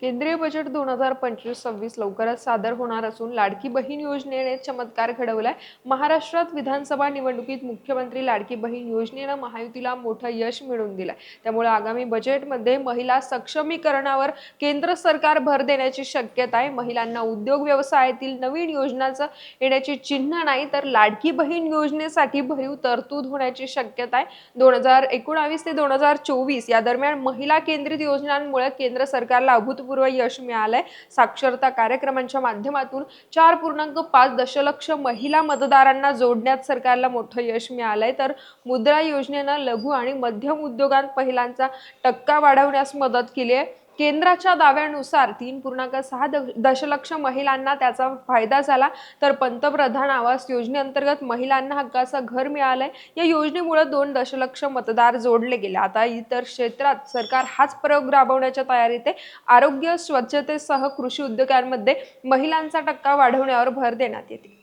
केंद्रीय बजेट 2025-26 लवकरच सादर होणार असून लाडकी बहीण योजनेने चमत्कार घडवलाय। महाराष्ट्रात विधानसभा निवडणुकीत मुख्यमंत्री लाडकी बहीण योजनेनं महायुतीला मोठं यश मिळवून दिलंय। त्यामुळे आगामी बजेटमध्ये महिला सक्षमीकरणावर केंद्र सरकार भर देण्याची शक्यता आहे। महिलांना उद्योग व्यवसायातील नवीन योजनांचं येण्याची चिन्ह नाही, तर लाडकी बहीण योजनेसाठी भरीव तरतूद होण्याची शक्यता आहे। 2019 ते 2024 या दरम्यान महिला केंद्रित योजनांमुळे केंद्र सरकारला अभूतपूर्व यश मिळालंय। साक्षरता कार्यक्रमांच्या माध्यमातून 4.5 दशलक्ष महिला मतदारांना जोडण्यात सरकारला मोठं यश मिळालंय, तर मुद्रा योजनेनं लघु आणि मध्यम उद्योगांत महिलांचा टक्का वाढवण्यास मदत केली आहे। केंद्राच्या दाव्यानुसार 3.6 दशलक्ष महिलांना त्याचा फायदा झाला, तर पंतप्रधान आवास योजनेअंतर्गत महिलांना हक्काचं घर मिळालंय। या योजनेमुळे 2 दशलक्ष मतदार जोडले गेले। आता इतर क्षेत्रात सरकार हाच प्रयोग राबवण्याच्या तयारीत आहे। आरोग्य, स्वच्छतेसह कृषी उद्योगांमध्ये महिलांचा टक्का वाढवण्यावर भर देण्यात येते।